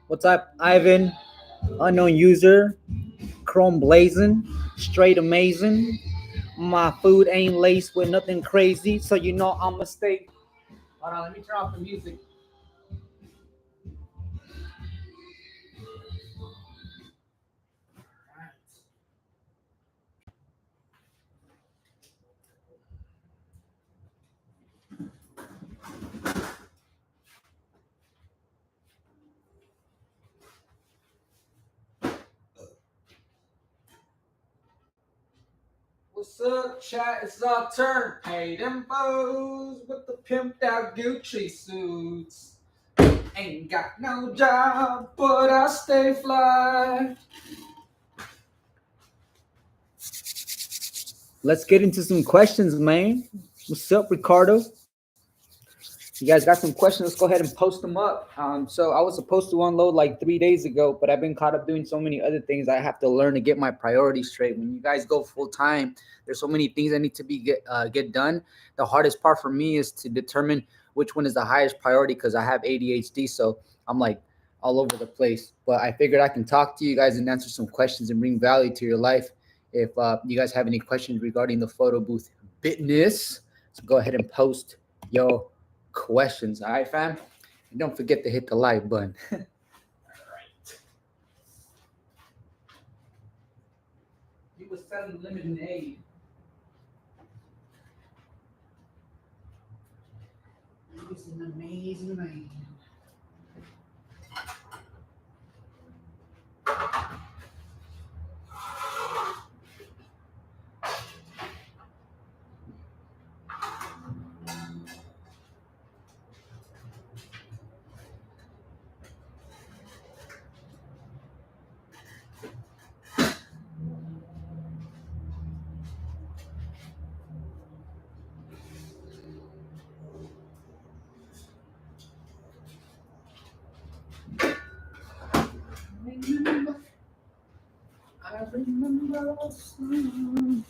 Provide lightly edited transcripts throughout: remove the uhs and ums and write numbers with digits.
What's up, Ivan? Unknown user, Chrome blazing, straight amazing. My food ain't laced with nothing crazy, so you know I'ma stay. Hold on, let me turn off the music. What's up, chat? It's our turn. Hey, them foes with the pimped out Gucci suits. Ain't got no job, but I stay fly. Let's get into some questions, man. What's up, Ricardo? You guys got some questions? Let's go ahead and post them up. So I was supposed to unload like 3 days ago, but I've been caught up doing so many other things. I have to learn to get my priorities straight. When you guys go full time, there's so many things that need to be get done. The hardest part for me is to determine which one is the highest priority because I have ADHD, so I'm like all over the place. But I figured I can talk to you guys and answer some questions and bring value to your life. If you guys have any questions regarding the photo booth business, so go ahead and post your questions. All right, fam? And don't forget to hit the like button. All right. He was selling lemonade. He was an amazing man. I remember a song.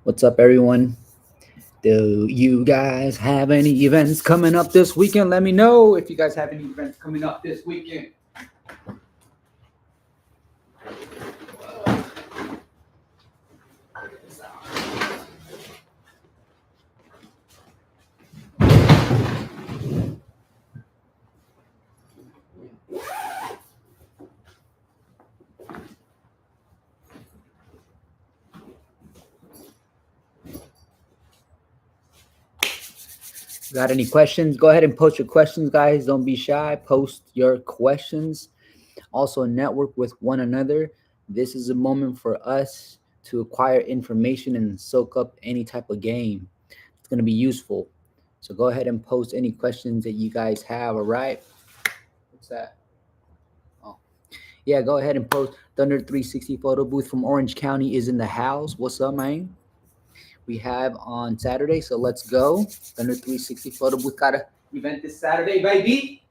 What's up, everyone? Do you guys have any events coming up this weekend? Let me know if you guys have any events coming up this weekend. Got any questions? Go ahead and post your questions, guys. Don't be shy. Post your questions. Also, network with one another. This is a moment for us to acquire information and soak up any type of game. It's going to be useful. So go ahead and post any questions that you guys have. All right. What's that? Oh, yeah. Go ahead and post. Thunder 360 photo booth from Orange County is in the house. What's up, man? We have on Saturday, so let's go. Thunder 360 photo booth got a event this Saturday, baby.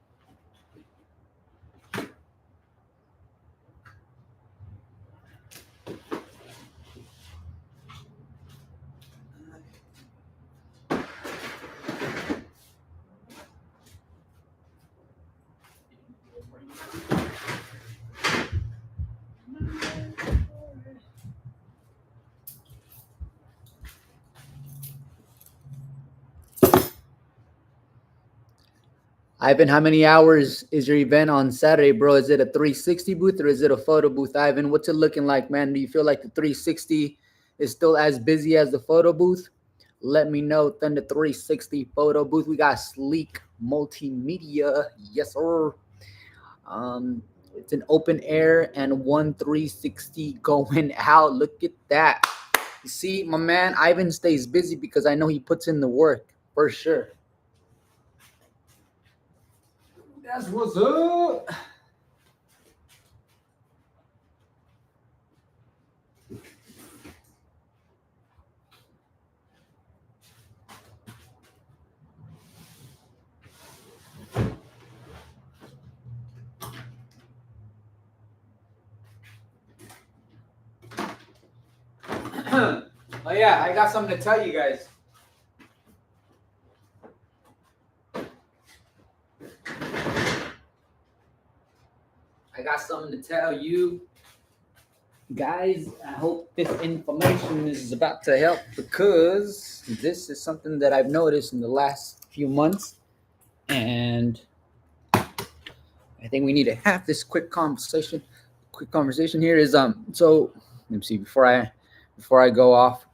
Ivan, how many hours is your event on Saturday, bro? Is it a 360 booth or is it a photo booth, Ivan? What's it looking like, man? Do you feel like the 360 is still as busy as the photo booth? Let me know. Thunder 360 photo booth. We got sleek multimedia. Yes, sir. It's an open air and 360 going out. Look at that. You see, my man Ivan stays busy because I know he puts in the work for sure. That's what's up. Oh yeah, I got something to tell you guys. I got something to tell you guys. I hope this information is about to help because this is something that I've noticed in the last few months, and I think we need to have this quick conversation. Quick conversation here is so let me see before I go off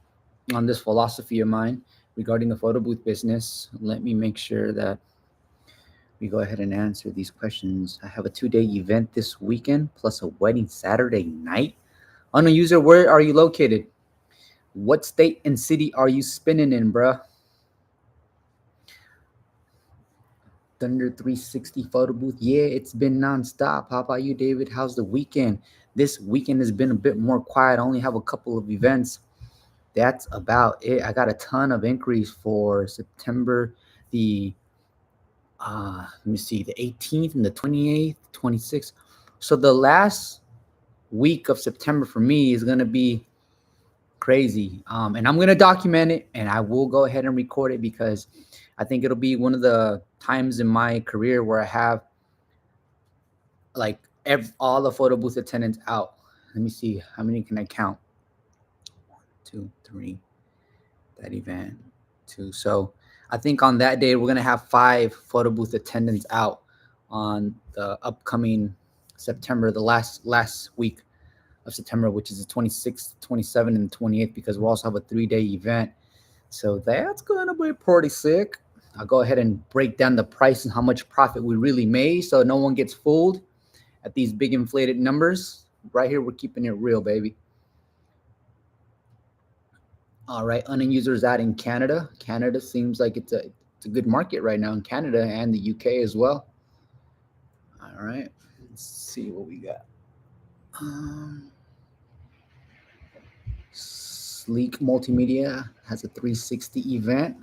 on this philosophy of mine regarding the photo booth business. Let me make sure that we go ahead and answer these questions. I have a 2-day event this weekend plus a wedding Saturday night. Unknown user, where are you located? What state and city are you spinning in, bruh? Thunder 360 photo booth. Yeah, it's been nonstop. How about you, David? How's the weekend? This weekend has been a bit more quiet. I only have a couple of events. That's about it. I got a ton of inquiries for September the let me see, the 18th and the 28th, 26th. So the last week of September for me is gonna be crazy. And I'm gonna document it and I will go ahead and record it because I think it'll be one of the times in my career where I have like all the photo booth attendants out. Let me see, how many can I count? 1, 2, 3. That event, 2. So I think on that day we're gonna have 5 photo booth attendants out on the upcoming September, the last week of September, which is the 26th, 27th, and 28th, because we'll also have a 3-day event. So that's gonna be pretty sick. I'll go ahead and break down the price and how much profit we really made so no one gets fooled at these big inflated numbers. Right here, we're keeping it real, baby. All right, unknown users out in Canada. Canada seems like it's a good market right now in Canada and the UK as well. All right, let's see what we got. Sleek Multimedia has a 360 event.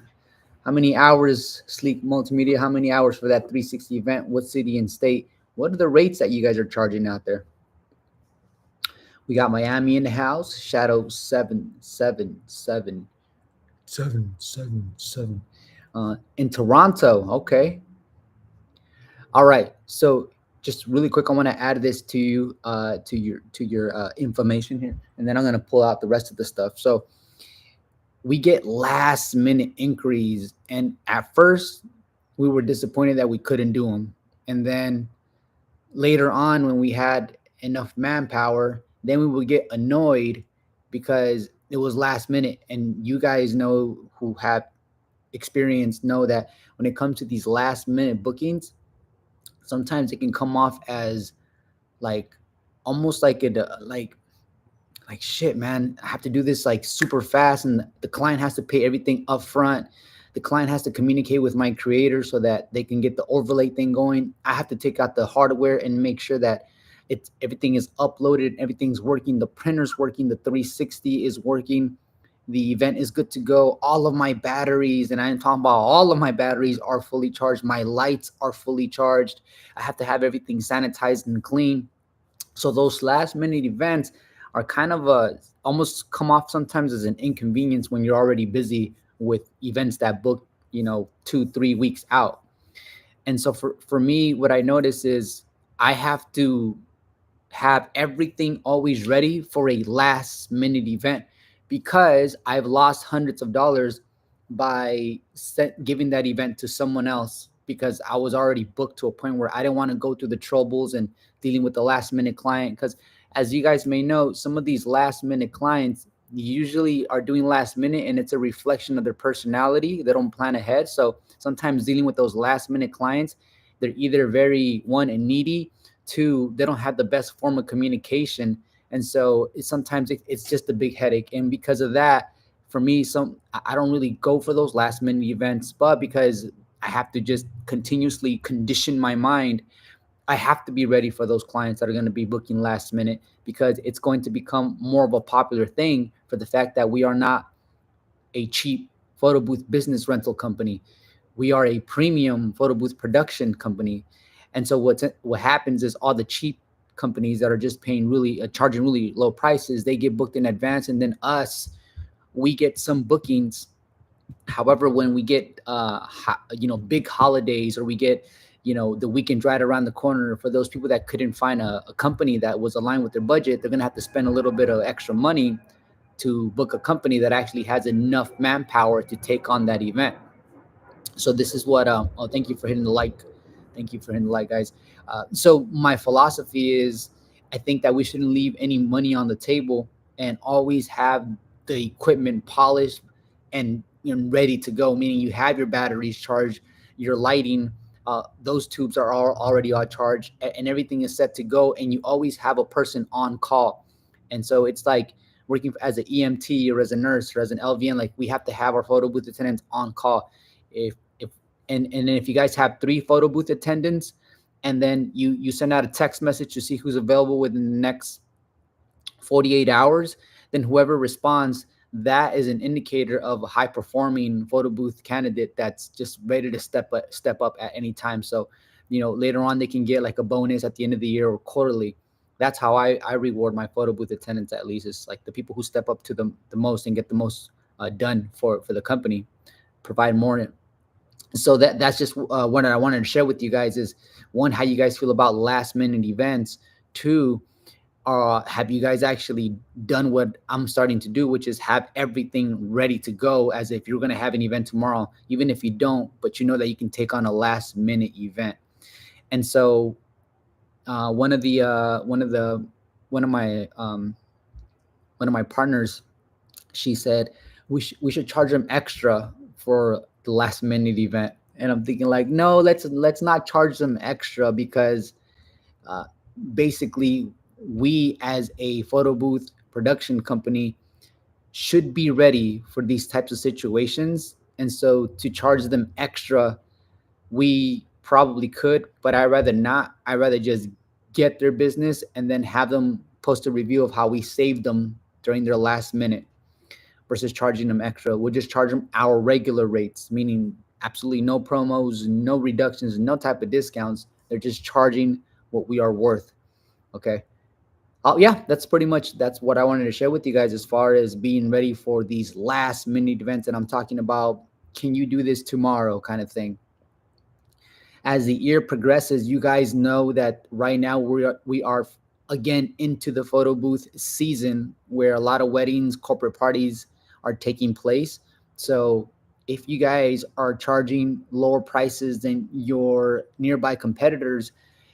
How many hours, Sleek Multimedia? How many hours for that 360 event? What city and state? What are the rates that you guys are charging out there? We got Miami in the house. Shadow 777. In Toronto. Okay. All right. So just really quick, I want to add this to you, to your information here, and then I'm going to pull out the rest of the stuff. So we get last minute inquiries, and at first we were disappointed that we couldn't do them, and then later on when we had enough manpower, then we would get annoyed because it was last minute. And you guys know, who have experience, know that when it comes to these last minute bookings, sometimes it can come off as like almost like it like, shit, man, I have to do this like super fast, and the client has to pay everything up front. The client has to communicate with my creator so that they can get the overlay thing going. I have to take out the hardware and make sure that it's everything is uploaded, everything's working, the printer's working, the 360 is working, the event is good to go. All of my batteries, and I'm talking about all of my batteries, are fully charged. My lights are fully charged. I have to have everything sanitized and clean. So those last minute events are kind of almost come off sometimes as an inconvenience when you're already busy with events that book, 2-3 weeks out. And so for me, what I notice is I have to have everything always ready for a last minute event, because I've lost hundreds of dollars by giving that event to someone else because I was already booked to a point where I didn't want to go through the troubles and dealing with the last minute client. Because as you guys may know, some of these last minute clients usually are doing last minute, and it's a reflection of their personality. They don't plan ahead. So sometimes dealing with those last minute clients, they're either very one and needy, two, they don't have the best form of communication, and so it's just a big headache. And because of that, for me, I don't really go for those last minute events, but because I have to just continuously condition my mind, I have to be ready for those clients that are going to be booking last minute, because it's going to become more of a popular thing for the fact that we are not a cheap photo booth business rental company. We are a premium photo booth production company. And so what happens is all the cheap companies that are just paying really charging really low prices, they get booked in advance, and then we get some bookings. However, when we get big holidays, or we get the weekend right around the corner, for those people that couldn't find a company that was aligned with their budget, they're going to have to spend a little bit of extra money to book a company that actually has enough manpower to take on that event. So this is what oh, thank you for hitting the like. Thank you for hitting the like, guys. So my philosophy is, I think that we shouldn't leave any money on the table, and always have the equipment polished and ready to go, meaning you have your batteries charged, your lighting, those tubes are already all charged, and everything is set to go, and you always have a person on call. And so it's like working as an EMT, or as a nurse, or as an LVN, like we have to have our photo booth attendants on call. If and if you guys have 3 photo booth attendants, and then you send out a text message to see who's available within the next 48 hours, then whoever responds, that is an indicator of a high performing photo booth candidate that's just ready to step up at any time. So later on they can get like a bonus at the end of the year or quarterly. That's how I reward my photo booth attendants. At least it's like the people who step up to the most and get the most done for the company, provide more. So that's just what I wanted to share with you guys is, one, how you guys feel about last minute events. Two, have you guys actually done what I'm starting to do, which is have everything ready to go, as if you're going to have an event tomorrow, even if you don't, but you know that you can take on a last minute event. And so one of my partners, she said we should charge them extra for the last minute event. And I'm thinking like, no, let's not charge them extra, because uh, basically we as a photo booth production company should be ready for these types of situations. And so to charge them extra, we probably could, but I rather not. I rather just get their business and then have them post a review of how we saved them during their last minute, versus charging them extra. We'll just charge them our regular rates, meaning absolutely no promos, no reductions, no type of discounts. They're just charging what we are worth. Okay. Oh yeah, that's what I wanted to share with you guys as far as being ready for these last minute events. And I'm talking about, can you do this tomorrow kind of thing. As the year progresses, you guys know that right now we are again into the photo booth season, where a lot of weddings, corporate parties are taking place. So if you guys are charging lower prices than your nearby competitors,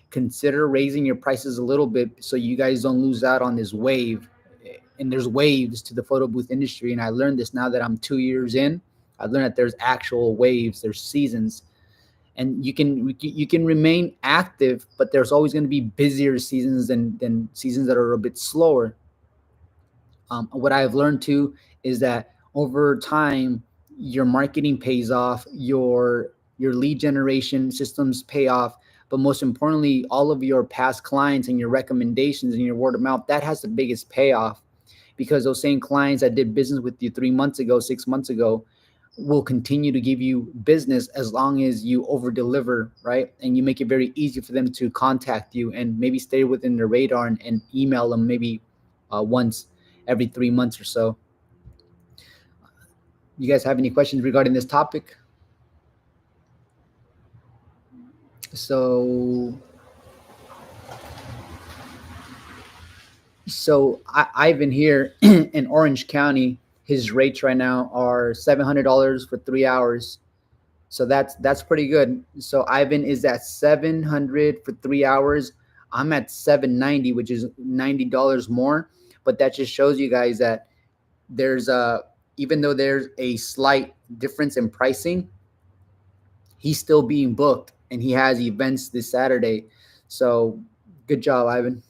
consider raising your prices a little bit so you guys don't lose out on this wave. And there's waves to the photo booth industry, and I learned this now that I'm 2 years in. I learned that there's actual waves, there's seasons, and you can remain active, but there's always going to be busier seasons than seasons that are a bit slower. What I've learned too is that over time, your marketing pays off, your lead generation systems pay off, but most importantly, all of your past clients and your recommendations and your word of mouth, that has the biggest payoff, because those same clients that did business with you 3 months ago, 6 months ago, will continue to give you business as long as you over deliver, right? And you make it very easy for them to contact you and maybe stay within their radar, and email them maybe once every 3 months or so. You guys have any questions regarding this topic? So, Ivan here in Orange County, his rates right now are $700 for 3 hours. So that's pretty good. So Ivan is at 700 for 3 hours. I'm at 790, which is $90 more. But that just shows you guys that there's a even though there's a slight difference in pricing, he's still being booked and he has events this Saturday. So good job, Ivan.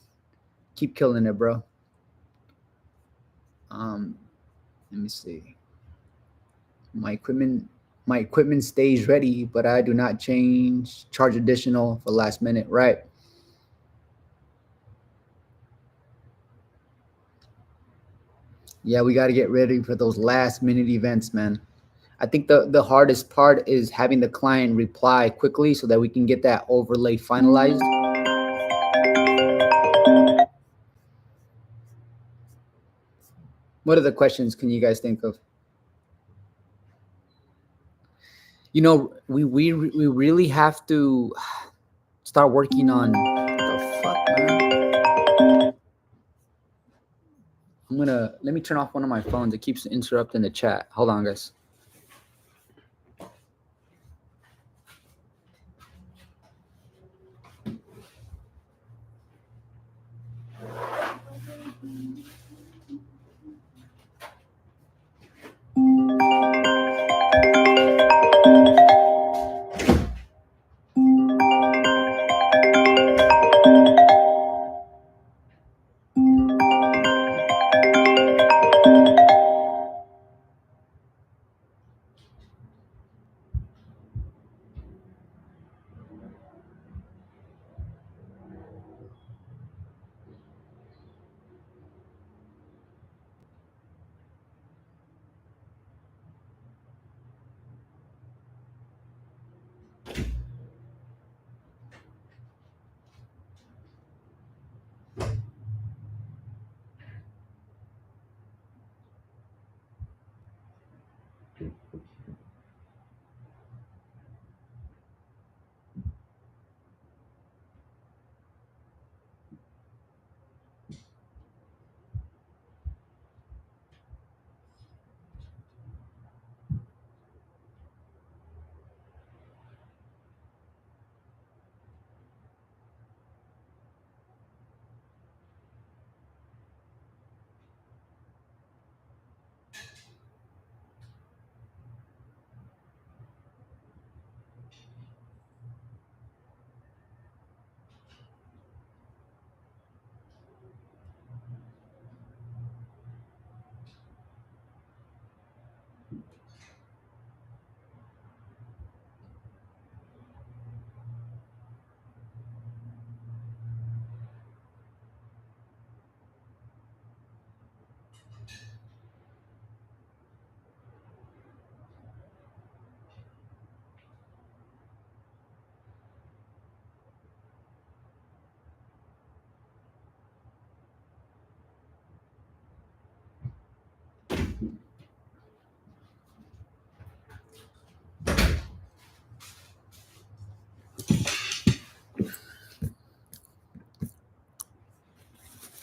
Keep killing it, bro. Um, let me see. My equipment stays ready, but I do not charge additional for last minute. Right. Yeah, we got to get ready for those last minute events, man. I think the hardest part is having the client reply quickly so that we can get that overlay finalized. What other questions can you guys think of? We really have to start working on the fuck, man. Let me turn off one of my phones. It keeps interrupting the chat. Hold on, guys.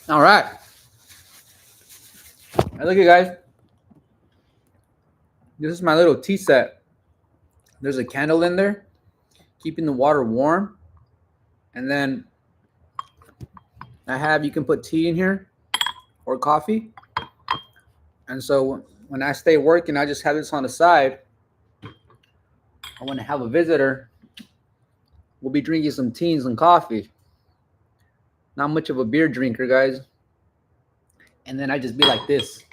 All right. Hey, look at guys. This is my little tea set. There's a candle in there, keeping the water warm. And then you can put tea in here or coffee. And so when I stay working, I just have this on the side. I want to have a visitor. We'll be drinking some tea and some coffee. Not much of a beer drinker, guys. and then I just be like this,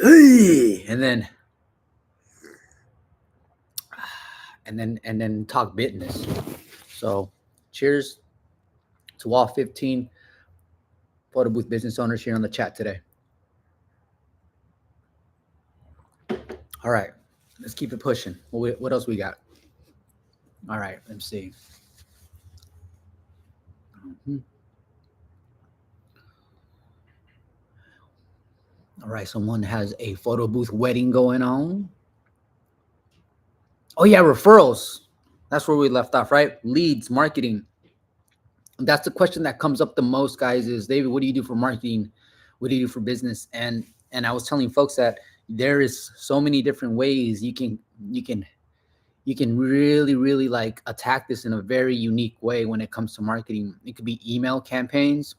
and then talk business. So cheers to all 15 photo booth business owners here on the chat today. All right, let's keep it pushing. What else we got? All right, let's see. All right, someone has a photo booth wedding going on. Oh yeah, referrals. That's where we left off, right? Leads, marketing. That's the question that comes up the most, guys, is David, what do you do for marketing? What do you do for business? And I was telling folks that there is so many different ways you can really like attack this in a very unique way when it comes to marketing. It could be email campaigns.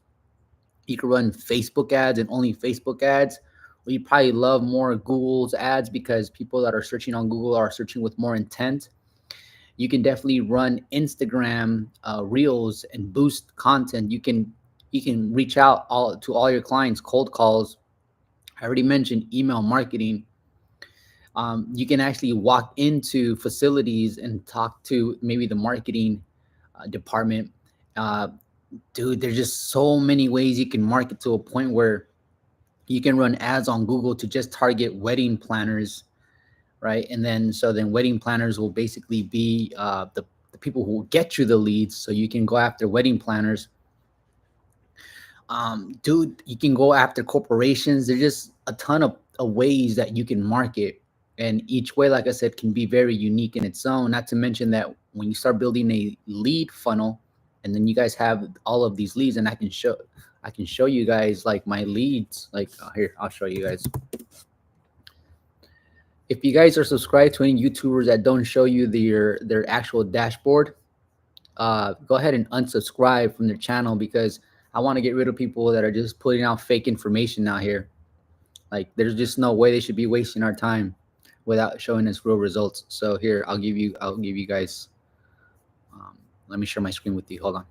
You can run Facebook ads and only Facebook ads. Or you probably love more Google's ads because people that are searching on Google are searching with more intent. You can definitely run Instagram reels and boost content. You can reach out to all your clients, cold calls. I already mentioned email marketing. You can actually walk into facilities and talk to maybe the marketing department. Dude, there's just so many ways you can market to a point where you can run ads on Google to just target wedding planners, right? And then wedding planners will basically be the people who will get you the leads, so you can go after wedding planners. Dude, you can go after corporations. There's just a ton of ways that you can market, and each way, like I said, can be very unique in its own. Not to mention that when you start building a lead funnel, and then you guys have all of these leads, and I can show you guys like my leads. Like here, I'll show you guys. If you guys are subscribed to any YouTubers that don't show you their actual dashboard, go ahead and unsubscribe from their channel, because I want to get rid of people that are just putting out fake information out here. Like, there's just no way they should be wasting our time without showing us real results. So here, I'll give you guys. Let me share my screen with you. Hold on.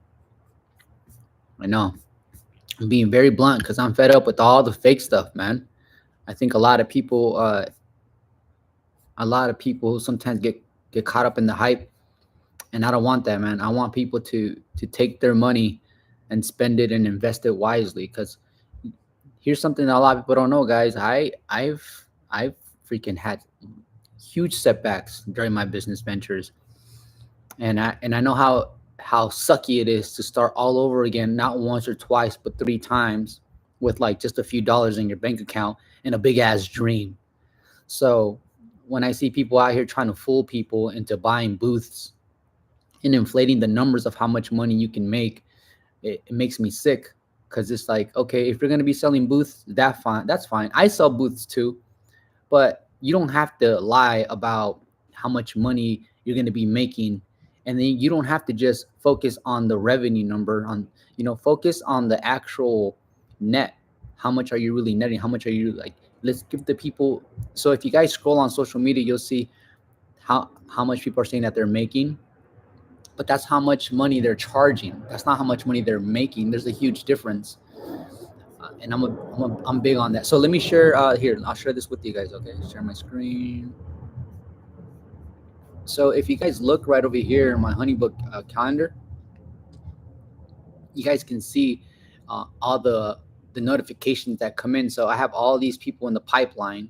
I know I'm being very blunt because I'm fed up with all the fake stuff, man. I think a lot of people sometimes get caught up in the hype, and I don't want that, man. I want people to take their money and spend it and invest it wisely, because here's something that a lot of people don't know, guys. I've freaking had huge setbacks during my business ventures, and I know how sucky it is to start all over again, not once or twice, but 3 times, with like just a few dollars in your bank account and a big ass dream. So when I see people out here trying to fool people into buying booths and inflating the numbers of how much money you can make, it makes me sick, because it's like, okay, if you're going to be selling booths, that's fine. I sell booths too, but you don't have to lie about how much money you're going to be making. And then you don't have to just focus on the revenue number, focus on the actual net. How much are you really netting? How much are you like, let's give the people. So if you guys scroll on social media, you'll see how much people are saying that they're making, but that's how much money they're charging. That's not how much money they're making. There's a huge difference. And I'm big on that. So let me share here. I'll share this with you guys. Okay, share my screen. So if you guys look right over here in my HoneyBook calendar, you guys can see all the notifications that come in. So I have all these people in the pipeline.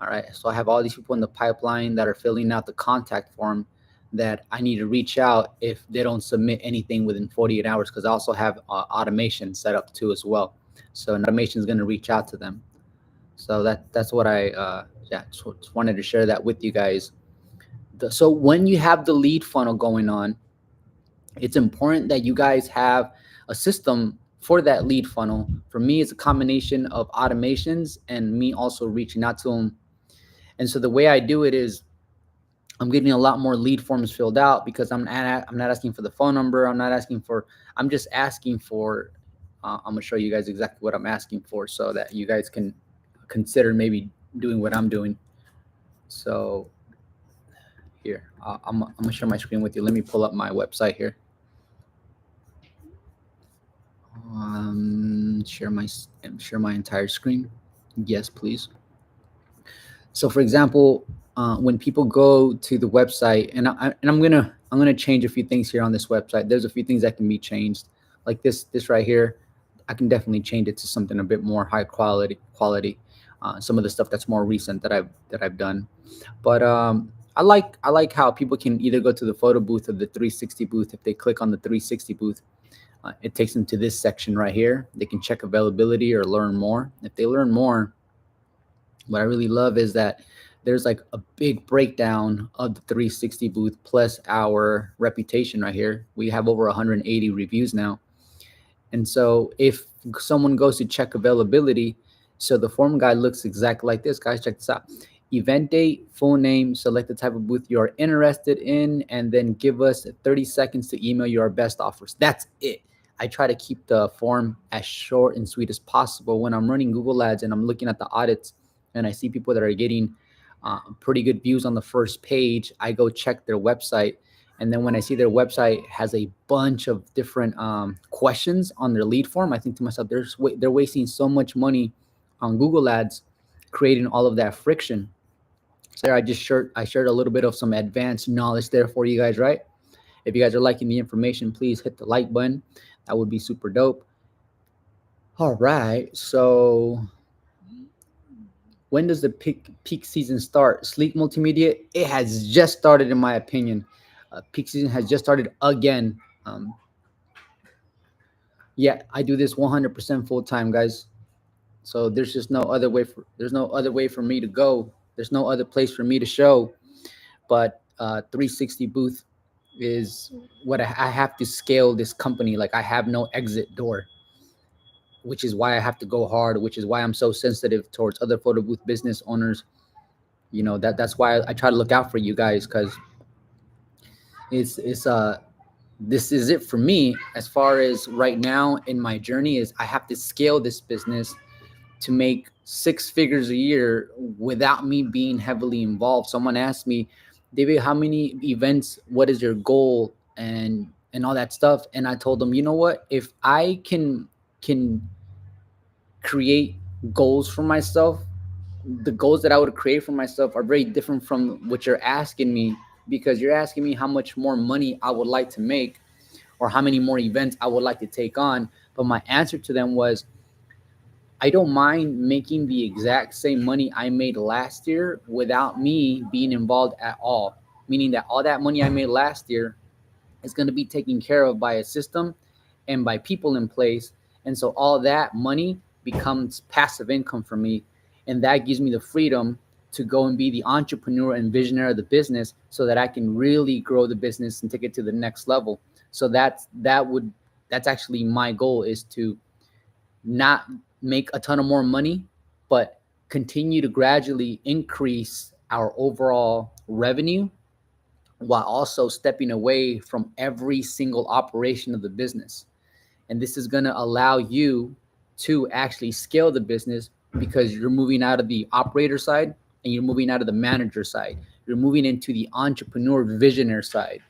All right. So I have all these people in the pipeline that are filling out the contact form that I need to reach out if they don't submit anything within 48 hours, because I also have automation set up too as well. So an automation is going to reach out to them. So that's what I just wanted to share that with you guys. So when you have the lead funnel going on, it's important that you guys have a system for that lead funnel. For me, it's a combination of automations and me also reaching out to them. And so the way I do it is I'm getting a lot more lead forms filled out, because I'm not asking for the phone number. I'm just asking for, I'm going to show you guys exactly what I'm asking for, so that you guys can consider maybe doing what I'm doing. So here, I'm going to share my screen with you. Let me pull up my website here. share my entire screen. Yes, please. So, for example, when people go to the website, and I'm gonna change a few things here on this website. There's a few things that can be changed, like this right here. I can definitely change it to something a bit more high quality. Some of the stuff that's more recent that I've done, but I like how people can either go to the photo booth or the 360 booth. If they click on the 360 booth, it takes them to this section right here. They can check availability or learn more. If they learn more, what I really love is that there's like a big breakdown of the 360 booth plus our reputation right here. We have over 180 reviews now. And so if someone goes to check availability, so the form guide looks exactly like this. Guys, check this out. Event date, full name, select the type of booth you're interested in, and then give us 30 seconds to email your best offers. That's it. I try to keep the form as short and sweet as possible. When I'm running Google Ads and I'm looking at the audits and I see people that are getting pretty good views on the first page, I go check their website. And then when I see their website has a bunch of different questions on their lead form, I think to myself, they're wasting so much money on Google Ads, creating all of that friction. So I shared a little bit of some advanced knowledge there for you guys, right? If you guys are liking the information, please hit the like button. That would be super dope. All right. So when does the peak season start? Sleek Multimedia, it has just started, in my opinion. Peak season has just started again. Yeah, I do this 100% full time, guys. So there's no other way for me to go. There's no other place for me to show. But 360 booth is what I have to scale this company. Like I have no exit door, which is why I have to go hard, which is why I'm so sensitive towards other photo booth business owners. That's why I try to look out for you guys, because it's this is it for me as far as right now in my journey. Is I have to scale this business to make six figures a year without me being heavily involved. Someone asked me, David, how many events, what is your goal, and all that stuff, and I told them, you know what, if I can create goals for myself, the goals that I would create for myself are very different from what you're asking me, because you're asking me how much more money I would like to make or how many more events I would like to take on. But my answer to them was, I don't mind making the exact same money I made last year without me being involved at all. Meaning that all that money I made last year is going to be taken care of by a system and by people in place. And so all that money becomes passive income for me. And that gives me the freedom to go and be the entrepreneur and visionary of the business so that I can really grow the business and take it to the next level. So that's actually my goal, is to not make a ton of more money, but continue to gradually increase our overall revenue while also stepping away from every single operation of the business. And this is going to allow you to actually scale the business, because you're moving out of the operator side and you're moving out of the manager side. You're moving into the entrepreneur visionary side.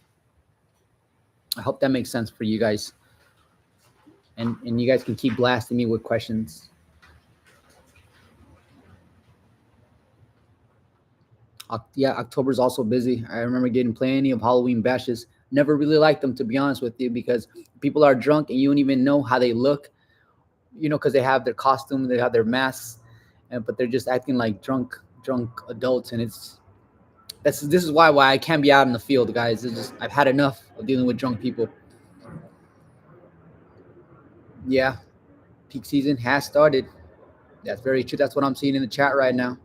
I hope that makes sense for you guys. And you guys can keep blasting me with questions. Yeah, October's also busy. I remember getting plenty of Halloween bashes. Never really liked them, to be honest with you, because people are drunk and you don't even know how they look, because they have their costume, they have their masks, but they're just acting like drunk adults. And this is why I can't be out in the field, guys. I've had enough of dealing with drunk people. Yeah, peak season has started. That's very true. That's what I'm seeing in the chat right now.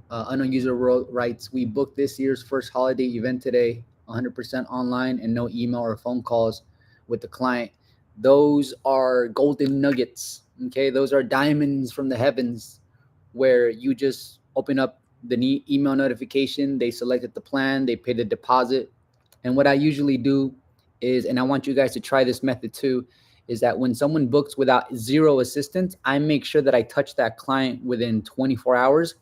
Unknown user writes, we booked this year's first holiday event today, 100% online and no email or phone calls with the client. Those are golden nuggets. Okay, those are diamonds from the heavens, where you just open up the email notification, they selected the plan, they paid the deposit. And what I usually do is, and I want you guys to try this method too, is that when someone books without zero assistance, I make sure that I touch that client within 24 hours,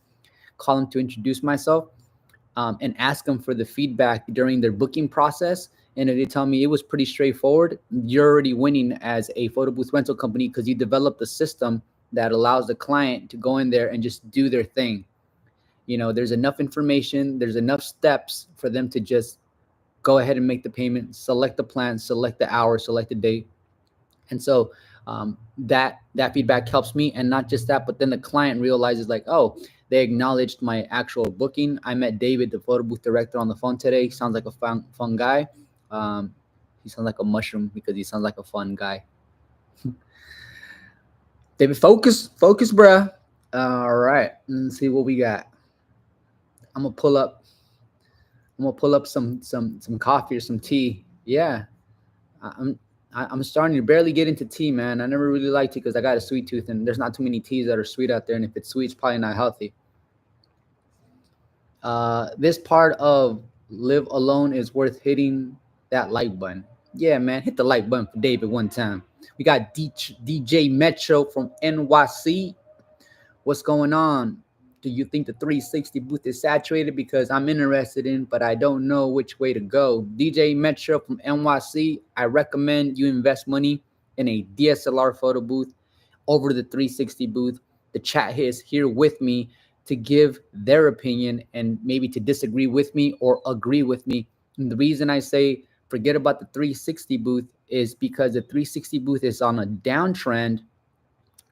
call them to introduce myself, and ask them for the feedback during their booking process. and if they tell me it was pretty straightforward, you're already winning as a photo booth rental company because you developed a system that allows the client to go in there and just do their thing. You know, there's enough information, there's enough steps for them to just go ahead and make the payment, select the plan, select the hour, select the date. And so that feedback helps me, and not just that, but then the client realizes like, oh, they acknowledged my actual booking. I met David, the photo booth director, on the phone today. He sounds like a fun guy. Um, he sounds like a mushroom because he sounds like a fun guy. David, focus, bruh. All right, let's see what we got. I'm gonna pull up. I'm gonna pull up some coffee or some tea. Yeah, I'm I'm starting to barely get into tea, man. I never really liked it because I got a sweet tooth, and there's not too many teas that are sweet out there. And if it's sweet, it's probably not healthy. This part of live alone is worth hitting that like button. Yeah, man, hit the like button for David one time. We got DJ Metro from NYC. What's going on? Do you think the 360 booth is saturated? Because I'm interested in, but I don't know which way to go. DJ Metro from NYC, I recommend you invest money in a DSLR photo booth over the 360 booth. The chat is here with me to give their opinion and maybe to disagree with me or agree with me. And the reason I say forget about the 360 booth is because the 360 booth is on a downtrend,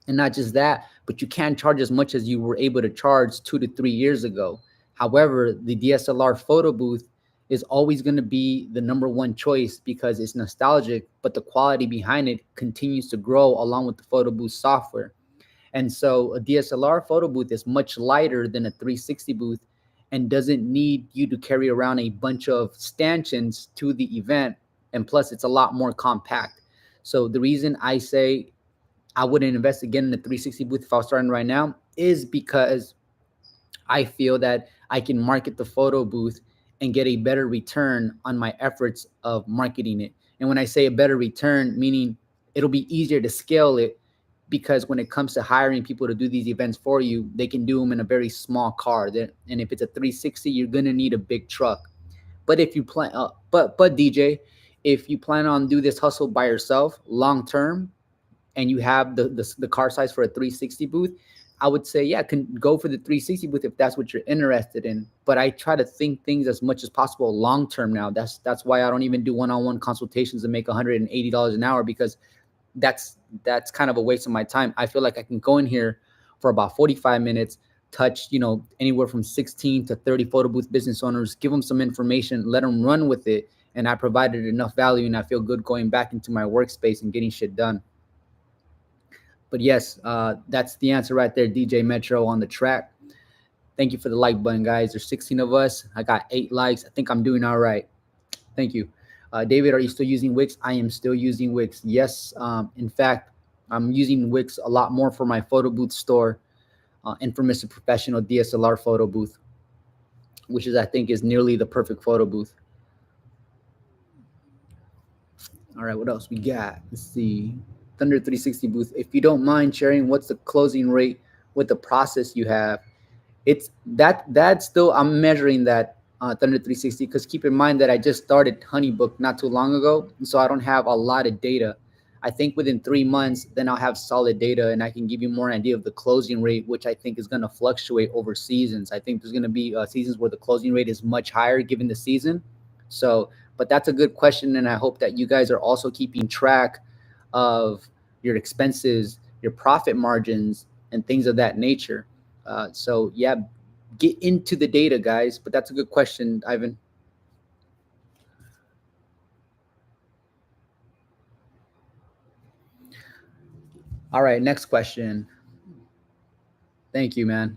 and not just that, but you can't charge as much as you were able to charge 2 to 3 years ago. However, the DSLR photo booth is always going to be the number one choice because it's nostalgic, but the quality behind it continues to grow along with the photo booth software. And so a DSLR photo booth is much lighter than a 360 booth and doesn't need you to carry around a bunch of stanchions to the event. And plus, it's a lot more compact. So the reason I say I wouldn't invest again in the 360 booth if I was starting right now is because I feel that I can market the photo booth and get a better return on my efforts of marketing it. And when I say a better return, meaning it'll be easier to scale it, because when it comes to hiring people to do these events for you, they can do them in a very small car. And if it's a 360, you're gonna need a big truck. But if you plan, but DJ, if you plan on do this hustle by yourself long term, and you have the car size for a 360 booth, I would say, yeah, can go for the 360 booth if that's what you're interested in. But I try to think things as much as possible long term now. That's why I don't even do one-on-one consultations and make $180 an hour, because that's kind of a waste of my time. I feel like I can go in here for about 45 minutes, touch, anywhere from 16 to 30 photo booth business owners, give them some information, let them run with it, and I provided enough value, and I feel good going back into my workspace and getting shit done. But yes, that's the answer right there, DJ Metro on the track. Thank you for the like button, guys. There's 16 of us. I got 8 likes. I think I'm doing all right. Thank you. David, are you still using Wix? I am still using Wix. Yes. In fact, I'm using Wix a lot more for my photo booth store and for Mr. Professional DSLR photo booth, which I think is nearly the perfect photo booth. All right, what else we got? Let's see. Thunder 360 booth. If you don't mind sharing, what's the closing rate with the process you have? It's that's still, I'm measuring that Thunder 360, because keep in mind that I just started Honeybook not too long ago, so I don't have a lot of data. I think within 3 months, then I'll have solid data and I can give you more idea of the closing rate, which I think is going to fluctuate over seasons. I think there's going to be seasons where the closing rate is much higher given the season. So, but that's a good question, and I hope that you guys are also keeping track of your expenses, your profit margins, and things of that nature. So yeah, get into the data, guys. But that's a good question, Ivan. All right, next question. Thank you, man.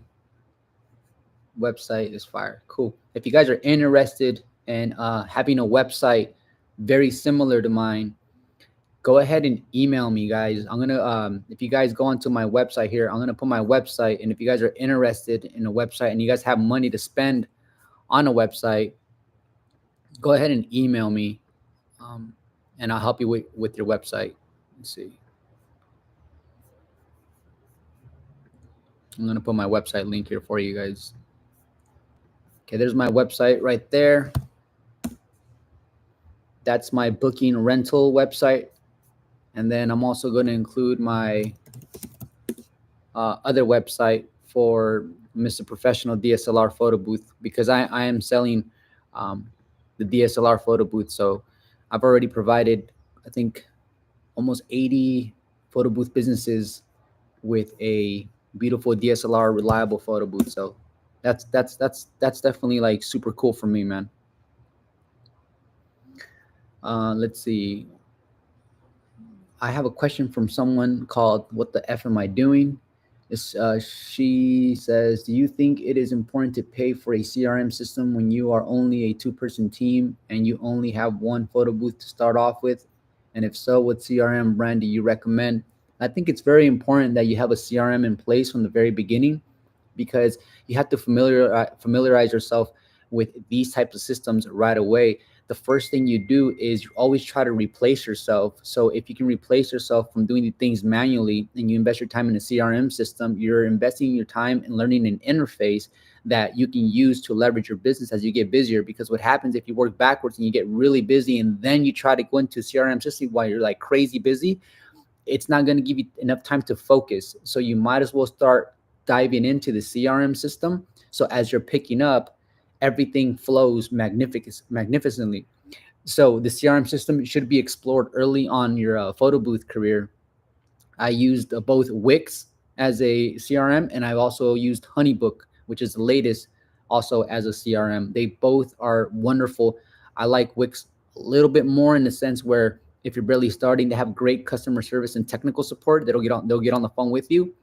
Website is fire. Cool. If you guys are interested in having a website very similar to mine, go ahead and email me, guys. I'm gonna if you guys go onto my website here, I'm gonna put my website, and if you guys are interested in a website and you guys have money to spend on a website, go ahead and email me, um, and I'll help you with your website. Let's see. I'm gonna put my website link here for you guys. Okay, there's my website right there. That's my booking rental website. And then I'm also going to include my other website for Mr. Professional DSLR photo booth, because I am selling um, the DSLR photo booth. So I've already provided, I think, almost 80 photo booth businesses with a beautiful DSLR reliable photo booth. So that's definitely like super cool for me, man. Let's see. I have a question from someone called "What the F am I doing?" She says, "Do you think it is important to pay for a CRM system when you are only a two-person team and you only have one photo booth to start off with? And if so, what CRM brand do you recommend?" I think it's very important that you have a CRM in place from the very beginning, because you have to familiarize yourself with these types of systems right away. The first thing you do is you always try to replace yourself. So if you can replace yourself from doing the things manually and you invest your time in a CRM system, you're investing your time in learning an interface that you can use to leverage your business as you get busier. Because what happens if you work backwards and you get really busy and then you try to go into CRM system while you're like crazy busy, it's not going to give you enough time to focus. So you might as well start diving into the CRM system. So as you're picking up, everything flows magnificently. So the CRM system should be explored early on your photo booth career. I used both Wix as a CRM, and I've also used Honeybook, which is the latest, also as a CRM. They both are wonderful. I like Wix a little bit more in the sense where if you're barely starting, they have great customer service and technical support. They'll get on the phone with you.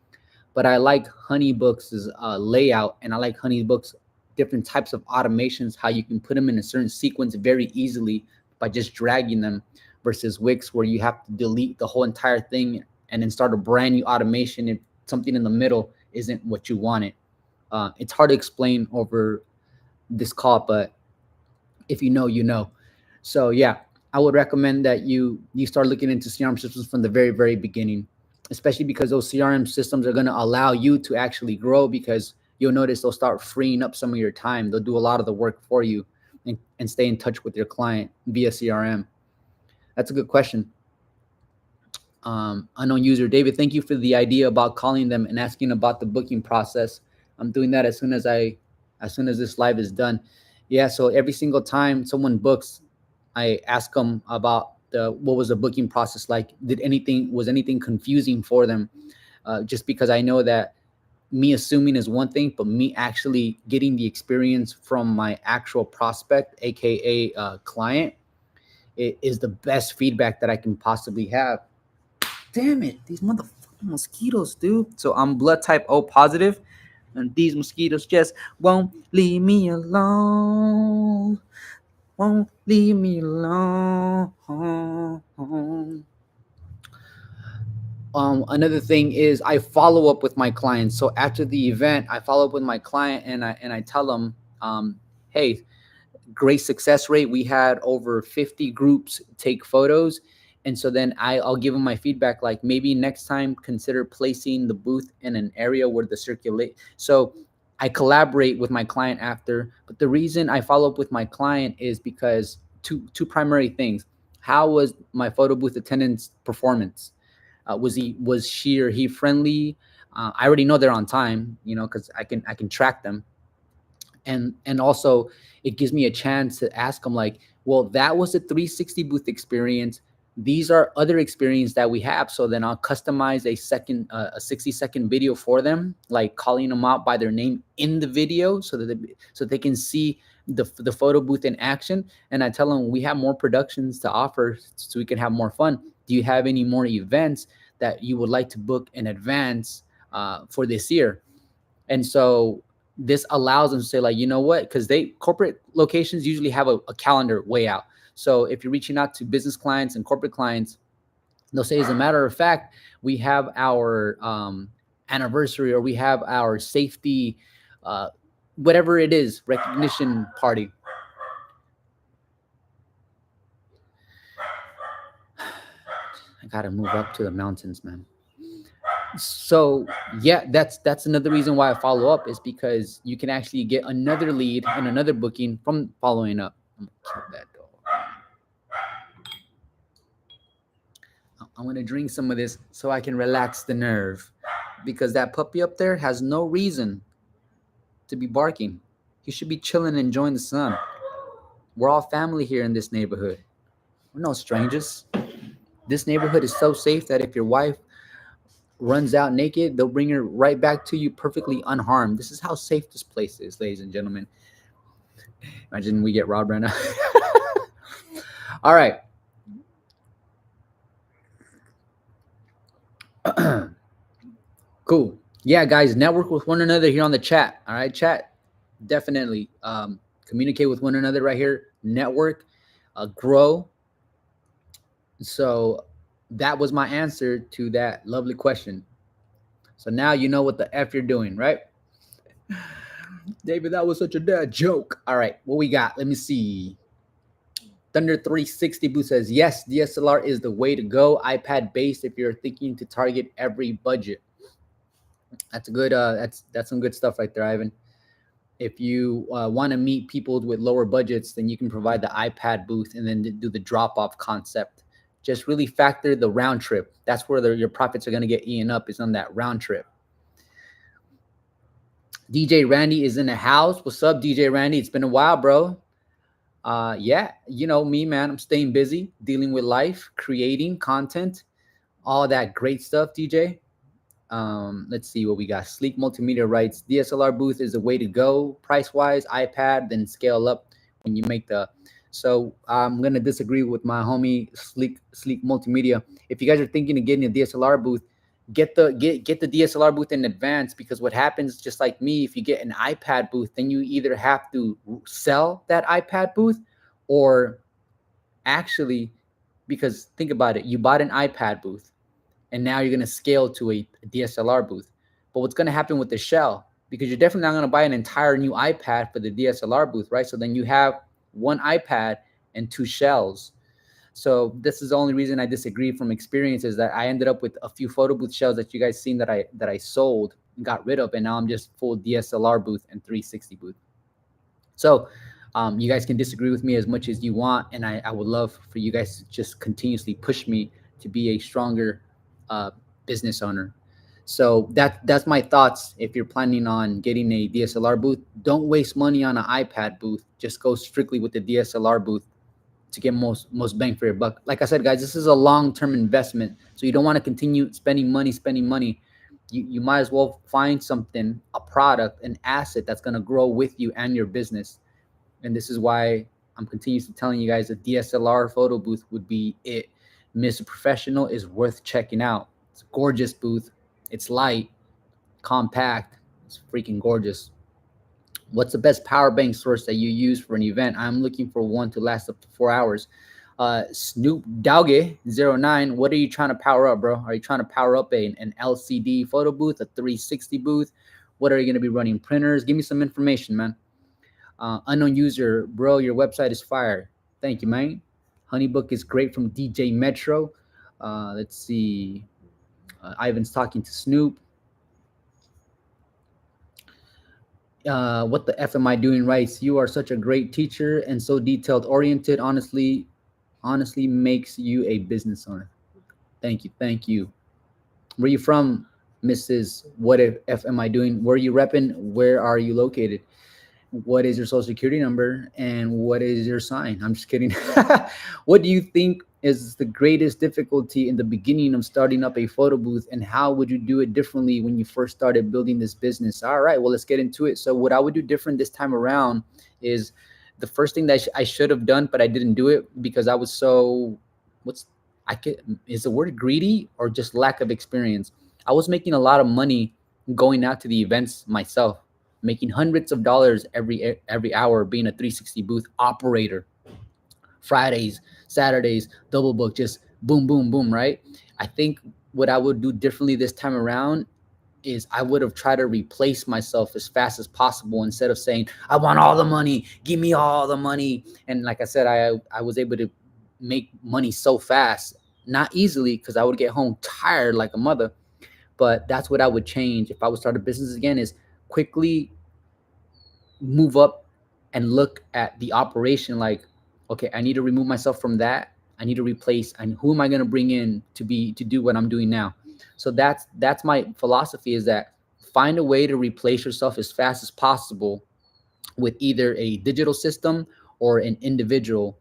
But I like Honeybook's layout, and I like Honeybook's different types of automations, how you can put them in a certain sequence very easily by just dragging them, versus Wix, where you have to delete the whole entire thing and then start a brand new automation if something in the middle isn't what you wanted. It's hard to explain over this call, but if you know, you know. So yeah, I would recommend that you start looking into CRM systems from the very beginning, especially because those CRM systems are going to allow you to actually grow, because you'll notice they'll start freeing up some of your time. They'll do a lot of the work for you and stay in touch with your client via CRM. That's a good question. Unknown user David, thank you for the idea about calling them and asking about the booking process. I'm doing that as soon as this live is done. Yeah, so every single time someone books, I ask them about what was the booking process like. Was anything confusing for them? Just because I know that me assuming is one thing, but me actually getting the experience from my actual prospect, aka client, it is the best feedback that I can possibly have. Damn it, these motherfucking mosquitoes, dude. So I'm blood type O positive, and these mosquitoes just won't leave me alone. Won't leave me alone. Another thing is I follow up with my clients. So after the event, I follow up with my client and I tell them, hey, great success rate. We had over 50 groups take photos. And so then I'll give them my feedback, like maybe next time consider placing the booth in an area where the circulate. So I collaborate with my client after. But the reason I follow up with my client is because two primary things. How was my photo booth attendance performance? Was she or he friendly? I already know they're on time, because I can track them. And also it gives me a chance to ask them, like, well, that was a 360 booth experience, these are other experience that we have. So then I'll customize a 60-second video for them, like calling them out by their name in the video, so they can see the photo booth in action. And I tell them we have more productions to offer, so we can have more fun. Do you have any more events that you would like to book in advance for this year? And so this allows them to say, like, you know what, because corporate locations usually have a calendar way out. So if you're reaching out to business clients and corporate clients, they'll say, as a matter of fact, we have our anniversary, or we have our safety, whatever it is, recognition party. I gotta move up to the mountains, man. So yeah, that's another reason why I follow up, is because you can actually get another lead and another booking from following up. I'm gonna kill that dog. I'm gonna drink some of this so I can relax the nerve, because that puppy up there has no reason to be barking. He should be chilling and enjoying the sun. We're all family here in this neighborhood. We're no strangers. This neighborhood is so safe that if your wife runs out naked, they'll bring her right back to you perfectly unharmed. This is how safe this place is, ladies and gentlemen. Imagine we get robbed right now. All right. Cool. Yeah, guys, network with one another here on the chat. All right, chat. Definitely communicate with one another right here. Network, grow. So that was my answer to that lovely question. So now you know what the F you're doing, right? David, that was such a dad joke. All right, what we got? Let me see. Thunder 360 Boo says, yes, DSLR is the way to go. iPad based if you're thinking to target every budget. That's a good. That's some good stuff right there, Ivan. If you want to meet people with lower budgets, then you can provide the iPad booth and then do the drop-off concept. Just really factor the round trip. That's where your profits are going to get eaten up, is on that round trip. DJ Randy is in the house. What's up, DJ Randy? It's been a while, bro. Yeah, you know me, man. I'm staying busy, dealing with life, creating content, all that great stuff, DJ. Let's see what we got. Sleek Multimedia writes, DSLR booth is the way to go. Price-wise, iPad, then scale up when you make the... So I'm going to disagree with my homie Sleek Multimedia. If you guys are thinking of getting a DSLR booth, get the DSLR booth in advance, because what happens, just like me, if you get an iPad booth, then you either have to sell that iPad booth, or actually, because think about it, you bought an iPad booth and now you're going to scale to a DSLR booth. But what's going to happen with the shell, because you're definitely not going to buy an entire new iPad for the DSLR booth, right? So then you have one iPad and two shells. So this is the only reason I disagree from experience, is that I ended up with a few photo booth shells that you guys seen that I sold and got rid of, and now I'm just full DSLR booth and 360 booth. So you guys can disagree with me as much as you want, and I would love for you guys to just continuously push me to be a stronger business owner. So that's my thoughts. If you're planning on getting a DSLR booth, don't waste money on an iPad booth. Just go strictly with the DSLR booth to get most bang for your buck. Like I said, guys, this is a long-term investment, so you don't want to continue spending money. You might as well find something, a product, an asset that's going to grow with you and your business. And this is why I'm continuously telling you guys a DSLR photo booth would be it. Mr.Professional is worth checking out. It's a gorgeous booth. It's light, compact. It's freaking gorgeous. What's the best power bank source that you use for an event? I'm looking for one to last up to 4 hours. Snoop Dauge 09, what are you trying to power up, bro? Are you trying to power up an LCD photo booth, a 360 booth? What are you going to be running? Printers? Give me some information, man. Unknown user, bro, your website is fire. Thank you, man. Honeybook is great from DJ Metro. Let's see. Ivan's talking to Snoop. What the F am I doing right? You are such a great teacher and so detailed oriented. Honestly makes you a business owner. Thank you. Where are you from, Mrs. What F am I doing? Where are you repping? Where are you located? What is your social security number and what is your sign? I'm just kidding. What do you think is the greatest difficulty in the beginning of starting up a photo booth, and how would you do it differently when you first started building this business? All right, well, let's get into it. So what I would do different this time around is the first thing that I should have done, but I didn't do it because I was so, is the word greedy or just lack of experience? I was making a lot of money going out to the events myself, making hundreds of dollars every hour, being a 360 booth operator. Fridays, Saturdays, double book, just boom, boom, boom, right? I think what I would do differently this time around is I would have tried to replace myself as fast as possible, instead of saying, I want all the money, give me all the money. And like I said, I was able to make money so fast, not easily, because I would get home tired like a mother. But that's what I would change if I would start a business again, is quickly move up and look at the operation like, okay, I need to remove myself from that. I need to replace, and who am I going to bring in to do what I'm doing now? So that's my philosophy, is that find a way to replace yourself as fast as possible with either a digital system or an individual.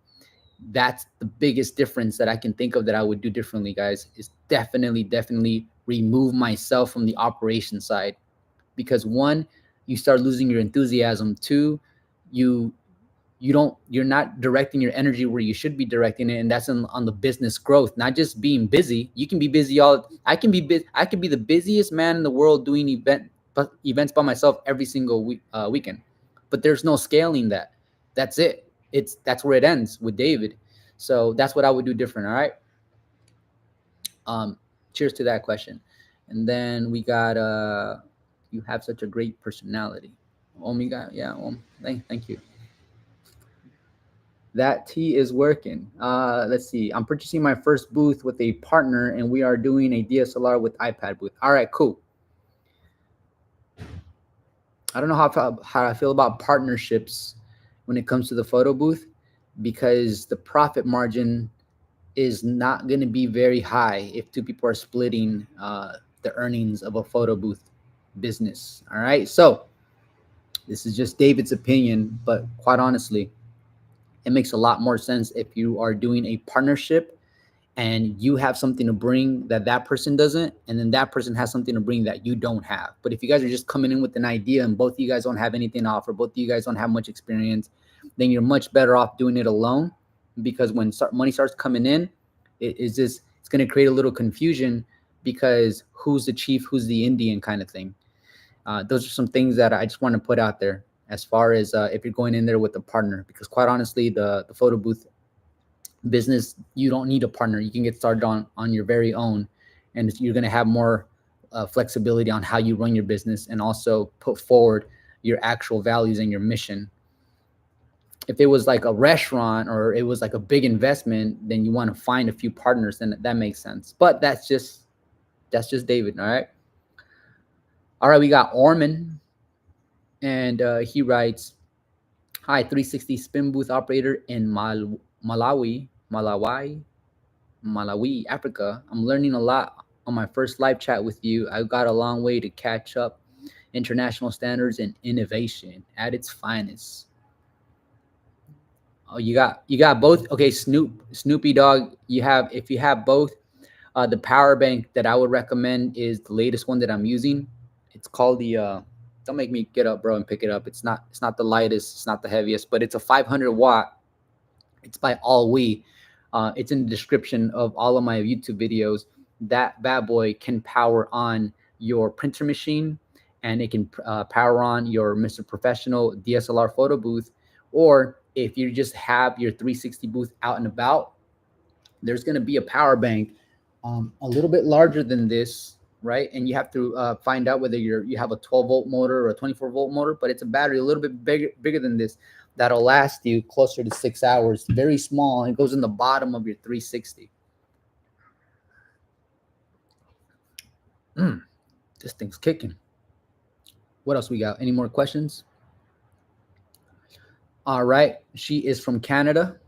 That's the biggest difference that I can think of that I would do differently, guys, is definitely remove myself from the operation side. Because one, you start losing your enthusiasm. Two, you you're not directing your energy where you should be directing it, and that's on the business growth, not just being busy. You can be busy I can be I could be the busiest man in the world doing events by myself every single weekend, but there's no scaling that. That's it. That's where it ends with David. So that's what I would do different. All right. Cheers to that question. And then we got you have such a great personality. Omega, yeah. Thank you. That tea is working. Let's see. I'm purchasing my first booth with a partner, and we are doing a DSLR with iPad booth. All right, cool. I don't know how I feel about partnerships when it comes to the photo booth, because the profit margin is not going to be very high if two people are splitting the earnings of a photo booth business. All right. So this is just David's opinion, but quite honestly, it makes a lot more sense if you are doing a partnership and you have something to bring that person doesn't, and then that person has something to bring that you don't have. But if you guys are just coming in with an idea and both of you guys don't have anything to offer, both of you guys don't have much experience, then you're much better off doing it alone, because when money starts coming in, it's going to create a little confusion, because who's the chief, who's the Indian kind of thing. Those are some things that I just want to put out there as far as if you're going in there with a partner, because quite honestly, the photo booth business, you don't need a partner. You can get started on your very own, and you're going to have more flexibility on how you run your business, and also put forward your actual values and your mission. If it was like a restaurant or it was like a big investment, then you want to find a few partners, and that makes sense. But that's just David. All right, we got Orman, and he writes, "Hi, 360 spin booth operator in Malawi, Africa. I'm learning a lot on my first live chat with you. I've got a long way to catch up. International standards and innovation at its finest." Oh, you got both. Okay, Snoopy Dog. If you have both, the power bank that I would recommend is the latest one that I'm using. It's called the. Don't make me get up, bro, and pick it up. It's not the lightest. It's not the heaviest, but it's a 500 watt. It's by All We. It's in the description of all of my YouTube videos. That bad boy can power on your printer machine, and it can power on your Mr.Professional DSLR photo booth. Or if you just have your 360 booth out and about, there's going to be a power bank a little bit larger than this, right? And you have to find out whether you have a 12-volt motor or a 24-volt motor, but it's a battery a little bit bigger than this that'll last you closer to 6 hours. Very small, and it goes in the bottom of your 360. This thing's kicking. What else we got? Any more questions? All right. She is from Canada.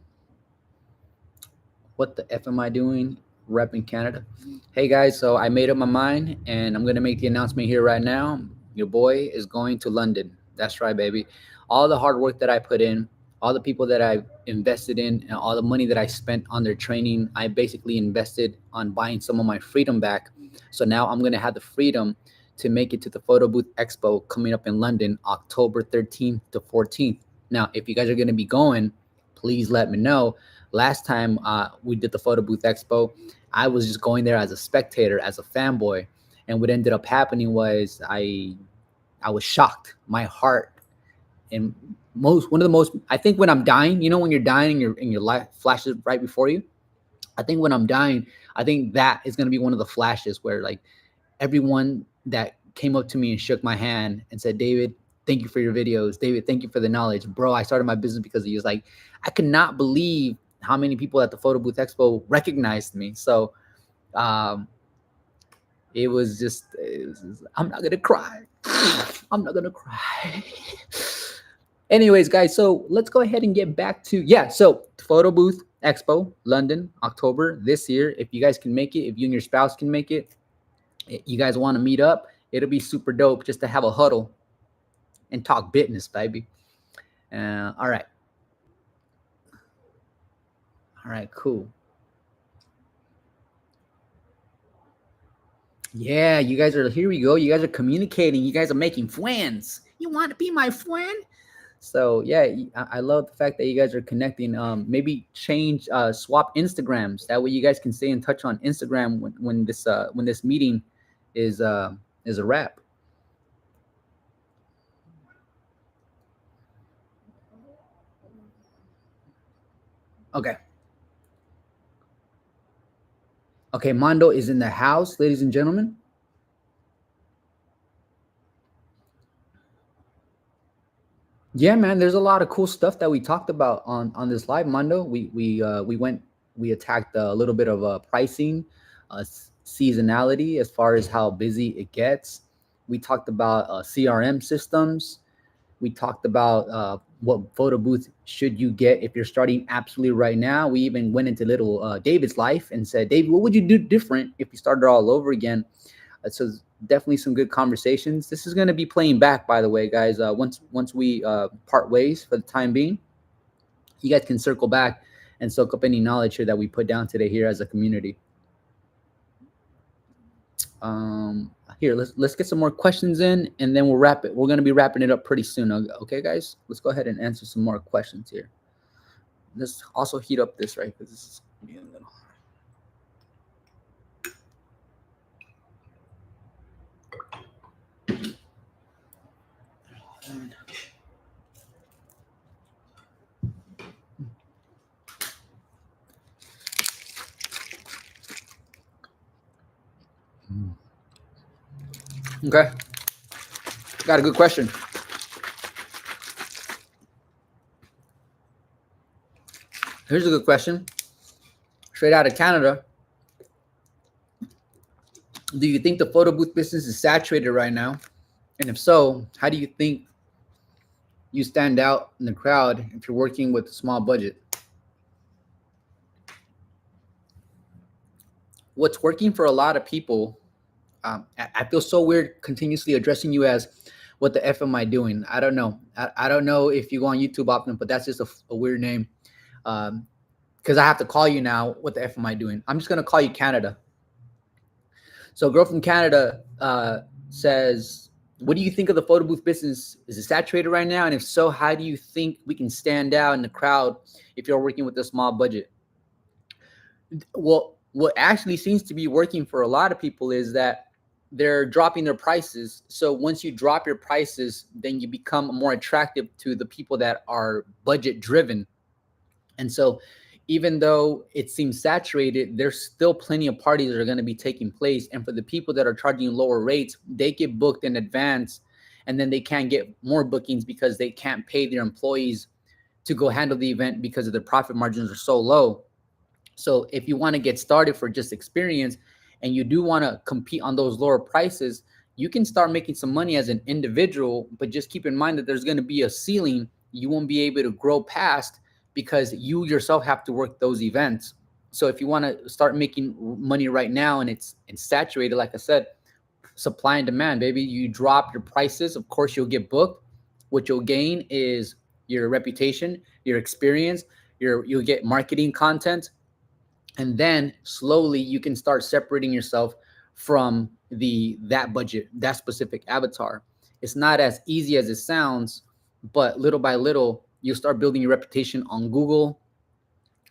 What the F am I doing? Repping Canada. Hey guys, so I made up my mind, and I'm going to make the announcement here right now. Your boy is going to London. That's right, baby. All the hard work that I put in, all the people that I've invested in, and all the money that I spent on their training, I basically invested on buying some of my freedom back. So now I'm going to have the freedom to make it to the Photo Booth Expo coming up in London, October 13th to 14th. Now, if you guys are going to be going, please let me know. Last time we did the Photo Booth Expo, I was just going there as a spectator, as a fanboy. And what ended up happening was I was shocked. My heart, and I think when I'm dying, when you're dying and your life flashes right before you, I think when I'm dying, I think that is going to be one of the flashes where, like, everyone that came up to me and shook my hand and said, "David, thank you for your videos. David, thank you for the knowledge. Bro, I started my business because of you." It's like, I could not believe how many people at the Photo Booth Expo recognized me. So it was just, I'm not going to cry. I'm not going to cry. Anyways, guys, so let's go ahead and get back to, so Photo Booth Expo, London, October this year. If you guys can make it, if you and your spouse can make it, you guys want to meet up, it'll be super dope just to have a huddle and talk business, baby. All right. All right, cool. Yeah, you guys are, here we go. You guys are communicating. You guys are making friends. You want to be my friend? So yeah, I love the fact that you guys are connecting. Maybe change, swap Instagrams. That way you guys can stay in touch on Instagram when this meeting is a wrap. Okay. Okay, Mondo is in the house, ladies and gentlemen. Yeah, man, there's a lot of cool stuff that we talked about on this live, Mondo. We attacked a little bit of pricing, seasonality as far as how busy it gets. We talked about CRM systems. We talked about what photo booth should you get if you're starting absolutely right now. We even went into little David's life and said, David, what would you do different if you started all over again? So definitely some good conversations. This is going to be playing back, by the way, guys. Once we part ways for the time being, you guys can circle back and soak up any knowledge here that we put down today here as a community. Here, let's get some more questions in, and then we'll wrap it. We're going to be wrapping it up pretty soon. Okay, guys, let's go ahead and answer some more questions here. Let's also heat up this, right? Because this is being a little. Okay, got a good question. Here's a good question. Straight out of Canada. Do you think the photo booth business is saturated right now? And if so, how do you think you stand out in the crowd if you're working with a small budget? What's working for a lot of people, I feel so weird continuously addressing you as, what the F am I doing? I don't know. I don't know if you go on YouTube often, but that's just a weird name. Because I have to call you now, what the F am I doing? I'm just going to call you Canada. So a girl from Canada says, what do you think of the photo booth business? Is it saturated right now? And if so, how do you think we can stand out in the crowd if you're working with a small budget? Well, what actually seems to be working for a lot of people is that they're dropping their prices. So once you drop your prices, then you become more attractive to the people that are budget driven. And so even though it seems saturated, there's still plenty of parties that are going to be taking place. And for the people that are charging lower rates, they get booked in advance, and then they can't get more bookings because they can't pay their employees to go handle the event because of their profit margins are so low. So if you want to get started for just experience and you do want to compete on those lower prices, you can start making some money as an individual, but just keep in mind that there's going to be a ceiling you won't be able to grow past because you yourself have to work those events. So if you want to start making money right now and it's saturated, like I said, supply and demand, baby, you drop your prices. Of course, you'll get booked. What you'll gain is your reputation, your experience, you'll get marketing content. And then slowly you can start separating yourself from that budget, that specific avatar. It's not as easy as it sounds, but little by little, you'll start building your reputation on Google,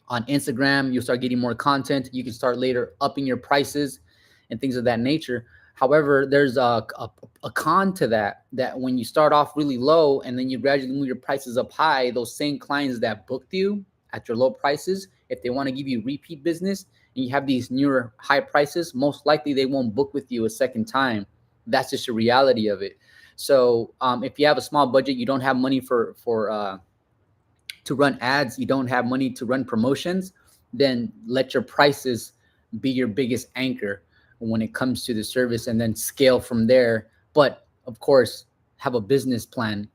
on Instagram. You'll start getting more content. You can start later upping your prices and things of that nature. However, there's a con to that when you start off really low and then you gradually move your prices up high, those same clients that booked you at your low prices, if they want to give you repeat business and you have these newer high prices, most likely they won't book with you a second time. That's just the reality of it. So if you have a small budget, you don't have money to run ads, you don't have money to run promotions, then let your prices be your biggest anchor when it comes to the service, and then scale from there. But of course, have a business plan.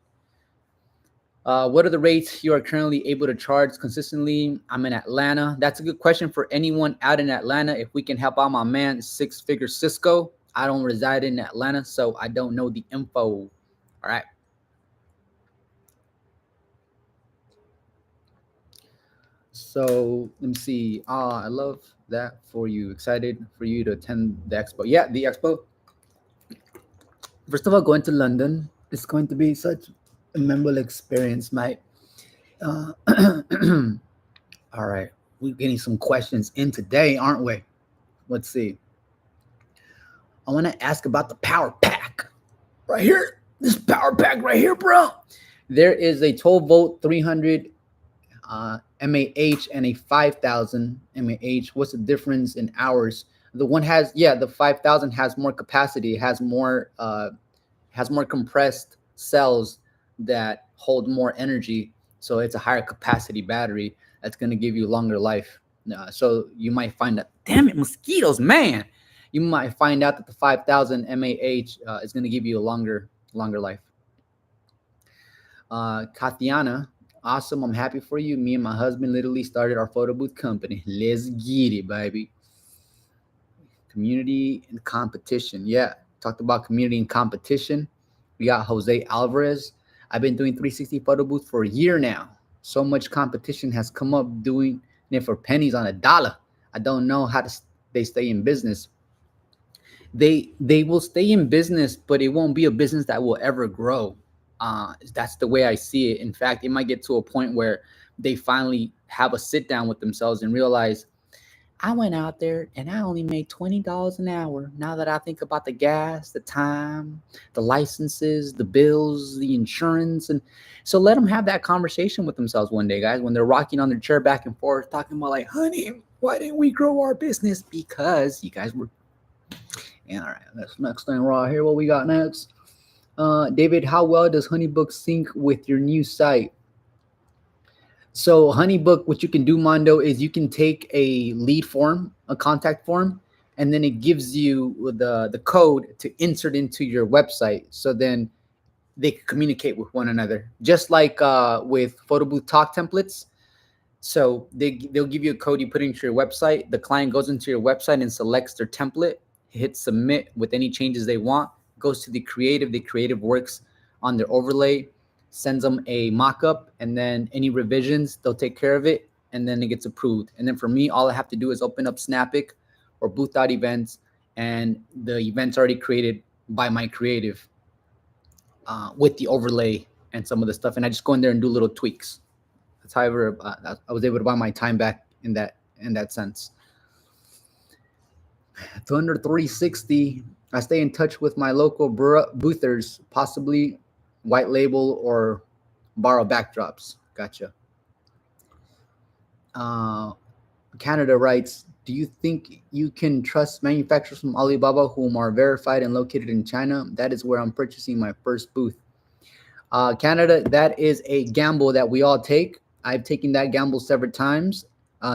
What are the rates you are currently able to charge consistently? I'm in Atlanta. That's a good question for anyone out in Atlanta. If we can help out my man, six-figure Cisco. I don't reside in Atlanta, so I don't know the info. All right. So let me see. I love that for you. Excited for you to attend the expo. Yeah, the expo. First of all, going to London is going to be such a memorable experience, mate. Uh, all right, we're getting some questions in today, aren't we? Let's see. I want to ask about the power pack right here. This power pack right here, bro. There is a 12 volt 300 mAh and a 5000 mAh. What's the difference in hours? The one has, yeah, the 5000 has more capacity. It has more compressed cells that hold more energy. So it's a higher capacity battery that's going to give you longer life. So you might find that, damn it, mosquitoes, man. You might find out that the 5000 mAh is going to give you a longer life. Katiana, awesome. I'm happy for you. Me and my husband literally started our photo booth company. Let's get it, baby. Community and competition. Yeah, talked about community and competition. We got Jose Alvarez. I've been doing 360 photo booth for a year now. So much competition has come up doing it for pennies on a dollar. I don't know how they stay in business. They will stay in business, but it won't be a business that will ever grow. That's the way I see it. In fact, it might get to a point where they finally have a sit down with themselves and realize, I went out there and I only made $20 an hour. Now that I think about the gas, the time, the licenses, the bills, the insurance. And so let them have that conversation with themselves one day, guys, when they're rocking on their chair back and forth, talking about like, honey, why didn't we grow our business? Because you guys were. Yeah, all right. That's next thing right here. What we got next? David, how well does HoneyBook sync with your new site? So HoneyBook, what you can do, Mondo, is you can take a lead form, a contact form, and then it gives you the code to insert into your website. So then they can communicate with one another, just like with photo booth talk templates. So they'll give you a code, you put into your website. The client goes into your website and selects their template, hits submit with any changes they want, goes to the creative works on their overlay, sends them a mock-up, and then any revisions, they'll take care of it, and then it gets approved. And then for me, all I have to do is open up Snapic or booth.events, and the event's already created by my creative with the overlay and some of the stuff. And I just go in there and do little tweaks. That's how I was able to buy my time back in that sense. Thunder 360. I stay in touch with my local boothers, possibly white label or borrow backdrops. Gotcha. Canada writes, do you think you can trust manufacturers from Alibaba whom are verified and located in China? That is where I'm purchasing my first booth. Canada, that is a gamble that we all take. I've taken that gamble several times.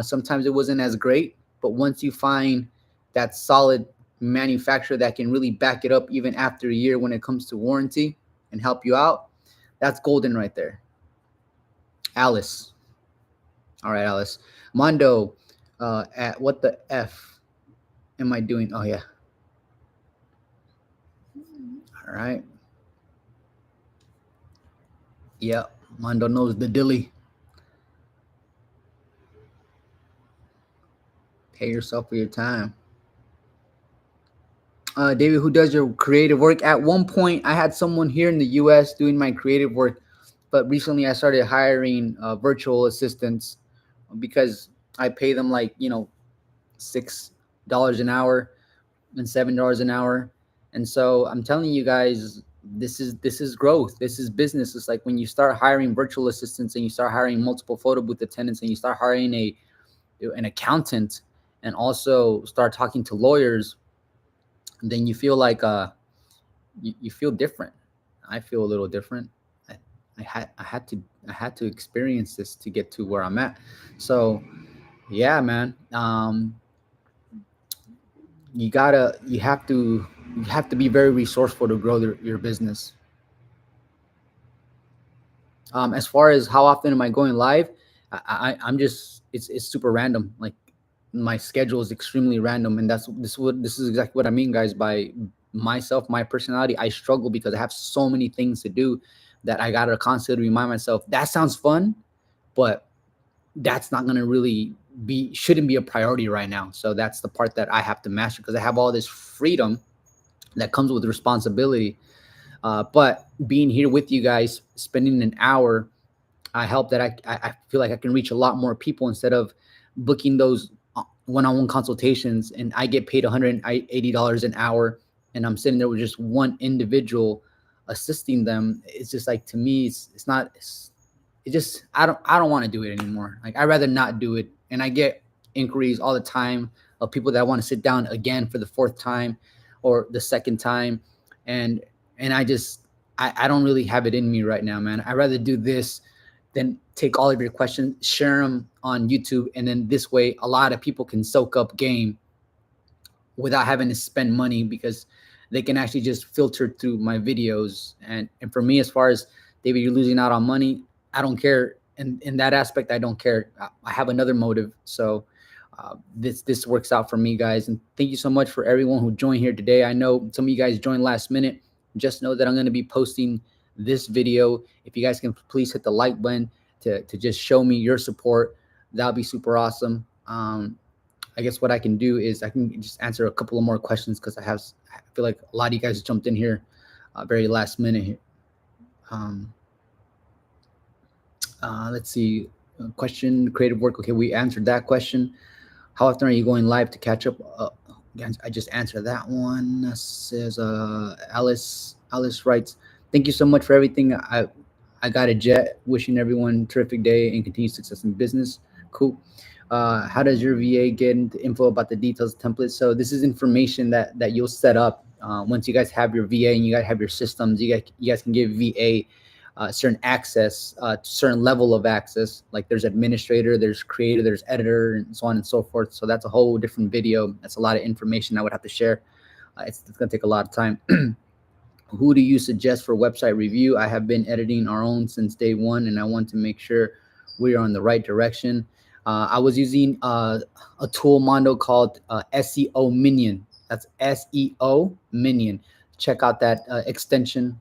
Sometimes it wasn't as great, but once you find that solid manufacturer that can really back it up even after a year when it comes to warranty and help you out, that's golden right there. Alice. All right, Alice. Mondo, at what the F am I doing? Oh, yeah. All right. Yeah, Mondo knows the dilly. Pay yourself for your time. David, who does your creative work? At one point, I had someone here in the U.S. doing my creative work, but recently I started hiring virtual assistants because I pay them like $6 an hour and $7 an hour, and so I'm telling you guys, this is growth. This is business. It's like when you start hiring virtual assistants and you start hiring multiple photo booth attendants and you start hiring an accountant and also start talking to lawyers, then you feel like you feel different. I feel a little different. I had to experience this to get to where I'm at. So yeah, man. You have to be very resourceful to grow your business. As far as how often am I going live, I'm just it's super random. Like my schedule is extremely random, and this is exactly what I mean, guys. By myself, my personality, I struggle because I have so many things to do that I gotta constantly remind myself that sounds fun, but that's not gonna really be shouldn't be a priority right now. So that's the part that I have to master because I have all this freedom that comes with responsibility. But being here with you guys, spending an hour, I help that I feel like I can reach a lot more people instead of booking those one-on-one consultations, and I get paid $180 an hour, and I'm sitting there with just one individual assisting them. It's just like, to me, it's not. It just I don't want to do it anymore. Like, I'd rather not do it. And I get inquiries all the time of people that want to sit down again for the fourth time or the second time, and I don't really have it in me right now, man. I'd rather do this than take all of your questions, share them on YouTube, and then this way a lot of people can soak up game without having to spend money, because they can actually just filter through my videos. And for me, as far as, David, you're losing out on money, I don't care. In that aspect, I don't care. I have another motive. So this works out for me, guys. And thank you so much for everyone who joined here today. I know some of you guys joined last minute. Just know that I'm going to be posting this video. If you guys can please hit the like button to just show me your support, that'll be super awesome. I guess what I can do is I can just answer a couple of more questions, because I feel like a lot of you guys jumped in here very last minute here. Let's see. Question, creative work. Okay, we answered that question. How often are you going live to catch up? I just answered that one. Says Alice writes, thank you so much for everything. I got a jet. Wishing everyone a terrific day and continued success in business. Cool. How does your VA get into info about the details template? So this is information that you'll set up once you guys have your VA and you guys have your systems. You guys can give VA certain access, certain level of access. Like, there's administrator, there's creator, there's editor, and so on and so forth. So that's a whole different video. That's a lot of information I would have to share. It's going to take a lot of time. Who do you suggest for website review? I have been editing our own since day one, and I want to make sure we are on the right direction. I was using a tool, Mondo, called SEO Minion. That's SEO Minion. Check out that extension.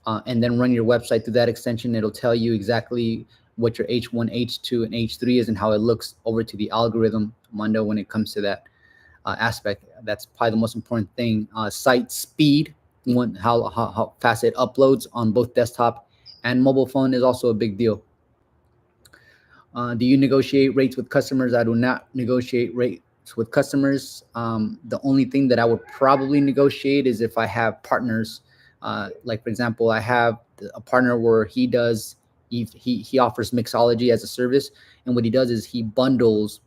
And then run your website through that extension. It'll tell you exactly what your H1, H2, and H3 is, and how it looks over to the algorithm, Mondo, when it comes to that aspect. That's probably the most important thing. Site speed, how fast it uploads on both desktop and mobile phone, is also a big deal. Do you negotiate rates with customers? I do not negotiate rates with customers. The only thing that I would probably negotiate is if I have partners. Like, for example, I have a partner where he offers mixology as a service, and what he does is he bundles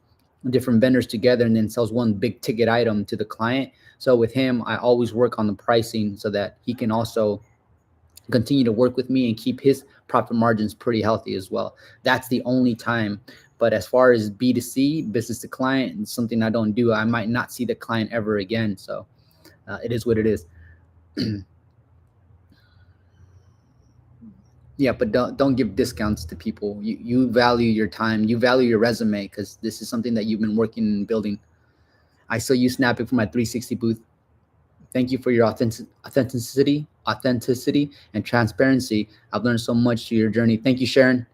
different vendors together and then sells one big ticket item to the client. So with him, I always work on the pricing so that he can also continue to work with me and keep his profit margins pretty healthy as well. That's the only time. But as far as B2C, business to client, it's something I don't do. I might not see the client ever again. So it is what it is. Yeah, but don't give discounts to people. You value your time. You value your resume, because this is something that you've been working and building. I still use Snapping for my 360 booth. Thank you for your authenticity, and transparency. I've learned so much through your journey. Thank you, Sharon.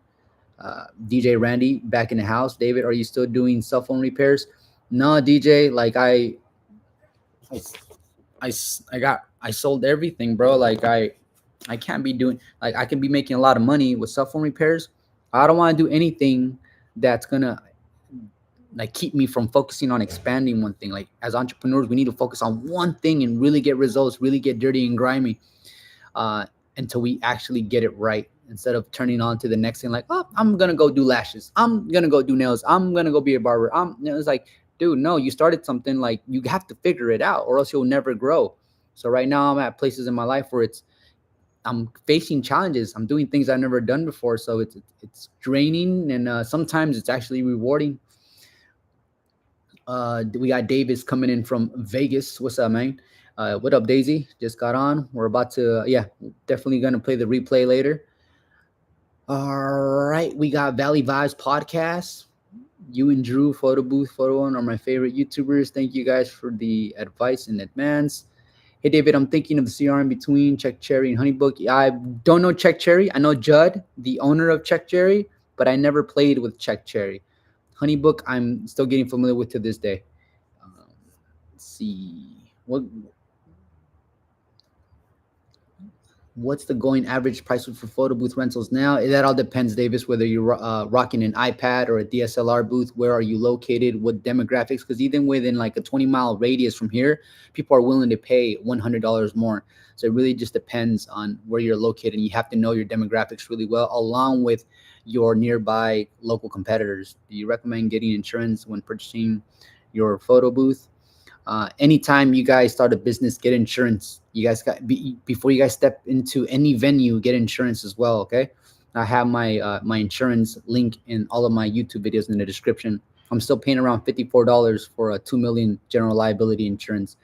DJ Randy, back in the house. David, are you still doing cell phone repairs? No, DJ. Like, I sold everything, bro. Like, I can't be doing, like, I can be making a lot of money with cell phone repairs. I don't want to do anything that's gonna, like, keep me from focusing on expanding one thing. Like, as entrepreneurs, we need to focus on one thing and really get results, really get dirty and grimy until we actually get it right, instead of turning on to the next thing. Like, oh, I'm gonna go do lashes, I'm gonna go do nails, I'm gonna go be a barber. It's like, dude, no, you started something. Like, you have to figure it out, or else you'll never grow. So right now I'm at places in my life where I'm facing challenges. I'm doing things I've never done before. So it's draining, and sometimes it's actually rewarding. We got Davis coming in from Vegas. What's up, man? What up, Daisy? Just got on. We're about to, definitely going to play the replay later. All right, we got Valley Vibes podcast. You and Drew, Photo Booth, Photo One are my favorite YouTubers. Thank you guys for the advice in advance. Hey David, I'm thinking of the CR in between Check Cherry and Honeybook. I don't know Check Cherry. I know Judd, the owner of Check Cherry, but I never played with Check Cherry. Honeybook, I'm still getting familiar with to this day. Let's see. What's the going average price for photo booth rentals now? That all depends, Davis, whether you're rocking an iPad or a DSLR booth. Where are you located? What demographics? Because even within like a 20-mile radius from here, people are willing to pay $100 more. So it really just depends on where you're located. You have to know your demographics really well, along with your nearby local competitors. Do you recommend getting insurance when purchasing your photo booth? Anytime you guys start a business, get insurance. You guys before you guys step into any venue, get insurance as well. Okay, I have my insurance link in all of my YouTube videos in the description. I'm still paying around $54 for a 2 million general liability insurance.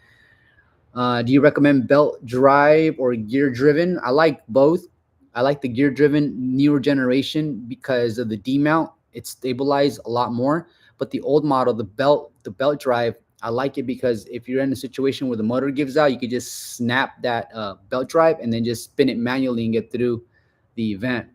Do you recommend belt drive or gear driven? I like both. I like the gear driven newer generation because of the D mount. It's stabilized a lot more. But the old model, the belt drive, I like it because if you're in a situation where the motor gives out, you could just snap that belt drive and then just spin it manually and get through the event.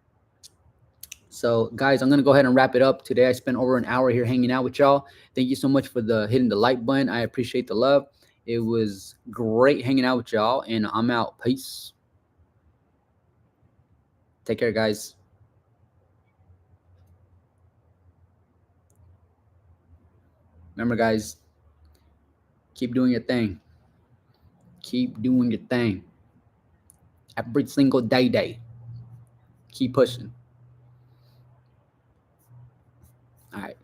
So, guys, I'm gonna go ahead and wrap it up. Today, I spent over an hour here hanging out with y'all. Thank you so much for the hitting the like button. I appreciate the love. It was great hanging out with y'all, and I'm out. Peace. Take care, guys. Remember, guys, keep doing your thing. Keep doing your thing. Every single day. Keep pushing. All right.